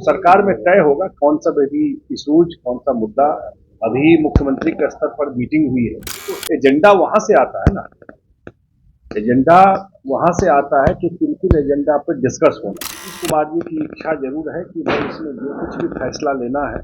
सरकार में तय होगा कौन सा अभी इशूज, कौन सा मुद्दा। अभी मुख्यमंत्री के स्तर पर मीटिंग हुई है, तो एजेंडा वहां से आता है ना। एजेंडा वहां से आता है कि किन किन एजेंडा पर डिस्कस होना। नीतीश कुमार जी की इच्छा जरूर है कि भाई इसमें जो कुछ भी फैसला लेना है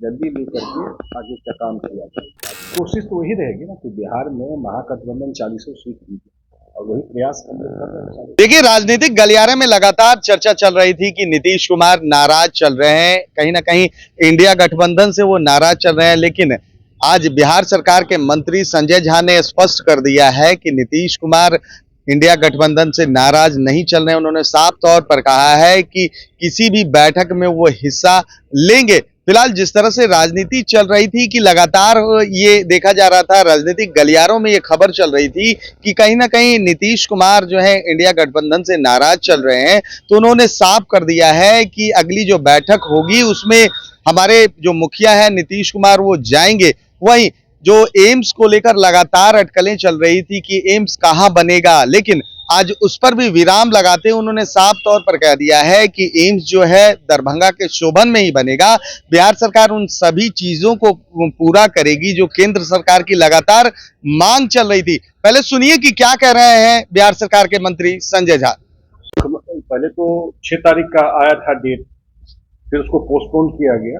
जल्दी लेकर के आगे का काम किया जाए। कोशिश तो वही रहेगी ना कि बिहार में महागठबंधन 40 सीट जीते, और वही प्रयास हम लोग कर रहे हैं। देखिए, राजनीतिक गलियारे में लगातार चर्चा चल रही थी कि नीतीश कुमार नाराज चल रहे हैं, कहीं ना कहीं इंडिया गठबंधन से वो नाराज चल रहे हैं। लेकिन आज बिहार सरकार के मंत्री संजय झा ने स्पष्ट कर दिया है कि नीतीश कुमार इंडिया गठबंधन से नाराज नहीं चल रहे हैं। उन्होंने साफ तौर पर कहा है कि किसी भी बैठक में वो हिस्सा लेंगे। फिलहाल जिस तरह से राजनीति चल रही थी कि लगातार ये देखा जा रहा था, राजनीतिक गलियारों में ये खबर चल रही थी कि कहीं ना कहीं नीतीश कुमार जो है इंडिया गठबंधन से नाराज चल रहे हैं, तो उन्होंने साफ कर दिया है कि अगली जो बैठक होगी उसमें हमारे जो मुखिया है नीतीश कुमार वो जाएंगे। वहीं जो एम्स को लेकर लगातार अटकलें चल रही थी कि एम्स कहां बनेगा, लेकिन आज उस पर भी विराम लगाते हुए उन्होंने साफ तौर पर कह दिया है कि एम्स जो है दरभंगा के शोभन में ही बनेगा। बिहार सरकार उन सभी चीजों को पूरा करेगी जो केंद्र सरकार की लगातार मांग चल रही थी। पहले सुनिए कि क्या कह रहे हैं बिहार सरकार के मंत्री संजय झा। पहले तो 6 तारीख का आया था डेट, फिर उसको पोस्टपोन किया गया,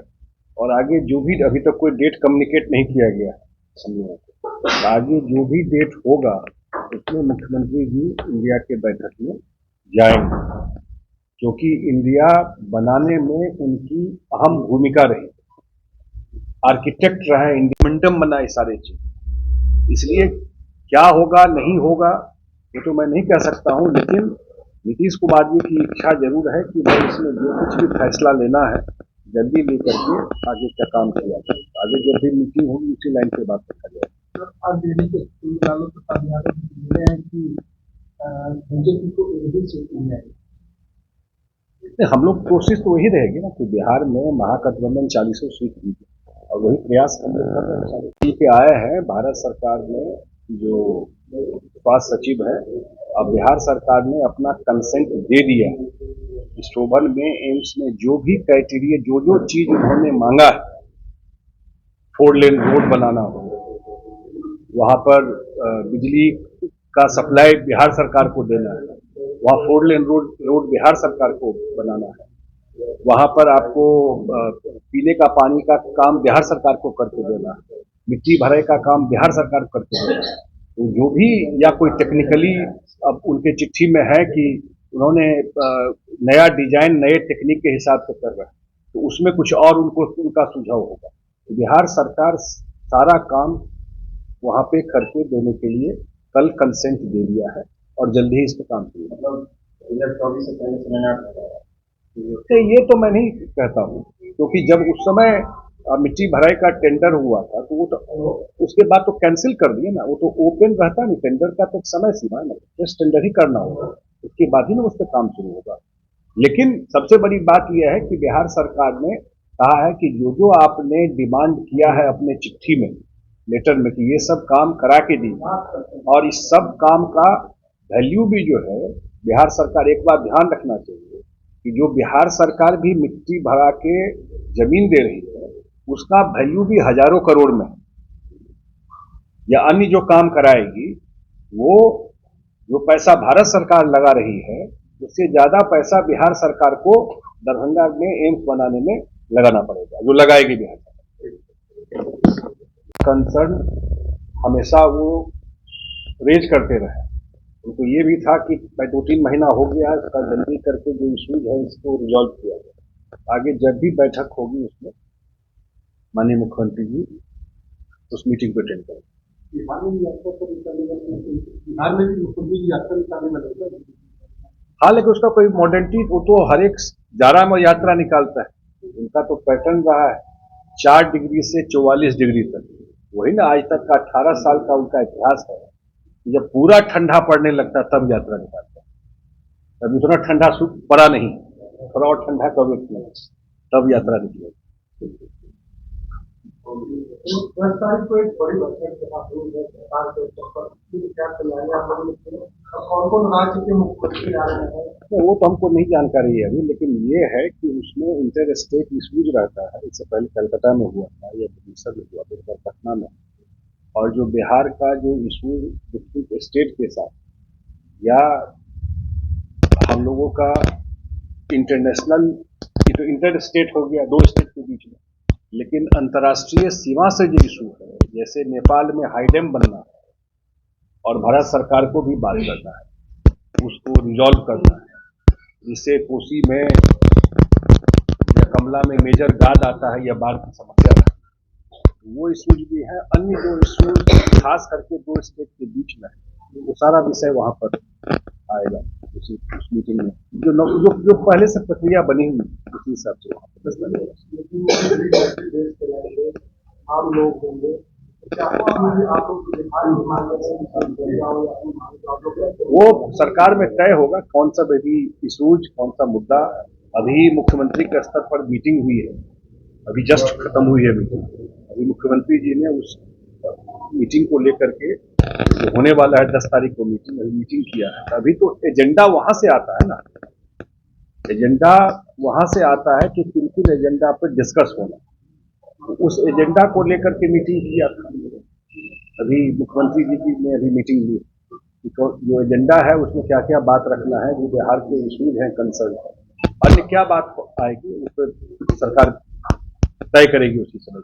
और आगे जो भी अभी तक कोई डेट कम्युनिकेट नहीं किया गया है। आगे जो भी डेट होगा उसमें मुख्यमंत्री जी इंडिया के बैठक में जाएंगे, क्योंकि इंडिया बनाने में उनकी अहम भूमिका रही। आर्किटेक्ट रहा है, इंडिपेंडम बना है सारे चीज। इसलिए क्या होगा नहीं होगा ये तो मैं नहीं कह सकता हूं, लेकिन नीतीश कुमार जी की इच्छा जरूर है कि भाई इसमें जो कुछ भी फैसला लेना है जल्दी लेकर के आगे का काम किया जाए। आगे जब भी मीटिंग होगी उसी लाइन पे बात रखा जाए। हम लोग कोशिश तो वही रहेगी ना कि बिहार में महागठबंधन 40 सीट जीते, और वही प्रयास हम लोग कर रहे हैं। के आए हैं भारत सरकार में जो स्वास्थ्य सचिव है, अब बिहार सरकार ने अपना कंसेंट दे दिया है। शोभन में एम्स में जो भी क्राइटेरिया जो चीज उन्होंने मांगा है, 4 लेन रोड बनाना हो, वहां पर बिजली का सप्लाई बिहार सरकार को देना है, वहाँ 4 लेन रोड बिहार सरकार को बनाना है, वहां पर आपको पीने का पानी का काम बिहार सरकार को करके देना है, मिट्टी भराई का काम बिहार सरकार को करके देना है। तो जो भी या कोई टेक्निकली अब उनके चिट्ठी में है कि उन्होंने नया डिजाइन नए टेक्निक के हिसाब से कर रहे हैं, तो उसमें कुछ और उनका सुझाव होगा। तो बिहार सरकार सारा काम वहां पे करके देने के लिए कल कंसेंट दे दिया है, और जल्दी ही इस पर काम किया। ये तो मैं नहीं कहता हूँ, क्योंकि जब उस समय मिट्टी भराई का टेंडर हुआ था तो वो तो उसके बाद तो कैंसिल कर दिया ना। वो तो ओपन रहता नहीं, टेंडर का तो समय सीमा है ना, टेस्ट टेंडर ही करना होगा, उसके बाद ही ना उस पर काम शुरू होगा। लेकिन सबसे बड़ी बात यह है कि बिहार सरकार ने कहा है कि जो आपने डिमांड किया है अपने चिट्ठी में, लेटर में, कि ये सब काम करा के दी, और इस सब काम का वैल्यू भी जो है बिहार सरकार, एक बात ध्यान रखना चाहिए कि जो बिहार सरकार भी मिट्टी भरा के जमीन दे रही है उसका वैल्यू भी हजारों करोड़ में, या अन्य जो काम कराएगी वो जो पैसा भारत सरकार लगा रही है उससे ज्यादा पैसा बिहार सरकार को दरभंगा में एम्स बनाने में लगाना पड़ेगा, जो लगाएगी बिहार सरकार। कंसर्न हमेशा वो रेज करते रहे। उनको ये भी था कि 2-3 महीना हो गया, इसका जल्दी करके जो इश्यूज है इसको रिजॉल्व किया जाए। आगे जब भी बैठक होगी उसमें माननीय मुख्यमंत्री जी उस मीटिंग को अटेंड करेंगे। हाँ, लेकिन उसका कोई मॉडर्निटी, वो तो हर एक जारा में यात्रा निकालता है। उनका तो पैटर्न रहा है 4 डिग्री से 44 डिग्री तक, वही ना आज तक का 18 साल का उनका इतिहास है। जब पूरा ठंडा पड़ने लगता तब यात्रा निकालता है। अब उतना ठंडा पड़ा नहीं, थोड़ा और ठंडा कब तब यात्रा निकलेगी। 10 तारीख को एक बड़ी बैठक के साथ हुई है सरकार के स्तर पर क्या तैयारी आप लोगों ने की और कौन कौन राज्य के मुख्यमंत्री आ रहे हैं। तो वो तो हमको नहीं जानकारी है अभी, लेकिन ये है कि उसमें इंटर स्टेट इशूज रहता है। इससे पहले कलकत्ता में हुआ था या भुवनेश्वर में हुआ था, इस बार पटना में। और जो बिहार का जो इशू डिस्ट्रिक्ट स्टेट के साथ या हम लोगों का इंटरनेशनल, ये तो इंटर स्टेट हो गया, 2 स्टेट के बीच में, लेकिन अंतर्राष्ट्रीय सीमा से जो इशू है, जैसे नेपाल में हाई डैम बनना है और भारत सरकार को भी बात करना है, उसको रिजॉल्व करना है, जिससे कोसी में या कमला में मेजर गाद आता है या बाढ़ की समस्या है, वो इशूज भी है। अन्य जो इशूज खास करके 2 स्टेट के बीच में है, वो सारा विषय वहां पर आएगा उस मीटिंग में, जो पहले से प्रक्रिया बनी हुई उसी हिसाब से वहां पर आम लोग होंगे वो सरकार में तय होगा कौन सा भी इशूज, कौन सा मुद्दा। अभी मुख्यमंत्री के स्तर पर मीटिंग हुई है, अभी जस्ट खत्म हुई है मीटिंग। अभी मुख्यमंत्री जी ने उस मीटिंग को लेकर के, जो होने वाला है 10 तारीख को मीटिंग, अभी मीटिंग किया है। अभी तो एजेंडा वहां से आता है ना, एजेंडा वहां से आता है कि किन किन एजेंडा पर डिस्कस होना, तो उस एजेंडा को लेकर के मीटिंग किया था। अभी मुख्यमंत्री जी की ने अभी मीटिंग ली, तो जो एजेंडा है उसमें क्या क्या बात रखना है, जो बिहार के इशूज हैं, कंसर्न है, अन्य क्या बात आएगी उस पर सरकार तय करेगी उसी समय।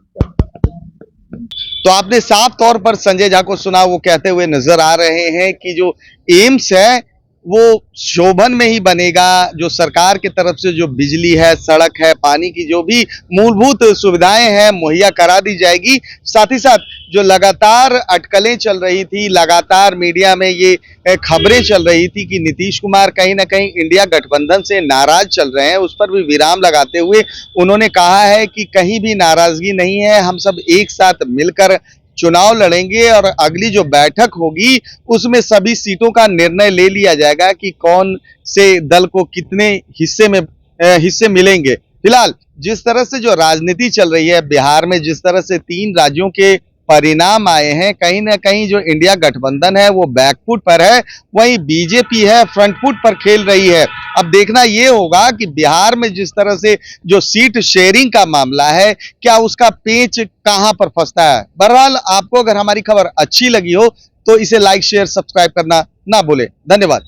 तो आपने साफ तौर पर संजय झा को सुना, वो कहते हुए नजर आ रहे हैं कि जो एम्स है वो शोभन में ही बनेगा। जो सरकार की तरफ से जो बिजली है, सड़क है, पानी की जो भी मूलभूत सुविधाएं हैं मुहैया करा दी जाएगी। साथ ही साथ जो लगातार अटकलें चल रही थी, लगातार मीडिया में ये खबरें चल रही थी कि नीतीश कुमार कहीं ना कहीं इंडिया गठबंधन से नाराज चल रहे हैं, उस पर भी विराम लगाते हुए उन्होंने कहा है कि कहीं भी नाराजगी नहीं है, हम सब एक साथ मिलकर चुनाव लड़ेंगे और अगली जो बैठक होगी उसमें सभी सीटों का निर्णय ले लिया जाएगा कि कौन से दल को कितने हिस्से मिलेंगे। फिलहाल जिस तरह से जो राजनीति चल रही है बिहार में, जिस तरह से 3 राज्यों के परिणाम आए हैं, कहीं ना कहीं जो इंडिया गठबंधन है वो बैकफुट पर है, वहीं बीजेपी है फ्रंट फुट पर खेल रही है। अब देखना ये होगा कि बिहार में जिस तरह से जो सीट शेयरिंग का मामला है, क्या उसका पेच कहां पर फंसता है। बहरहाल आपको अगर हमारी खबर अच्छी लगी हो तो इसे लाइक, शेयर, सब्सक्राइब करना ना भूलें। धन्यवाद।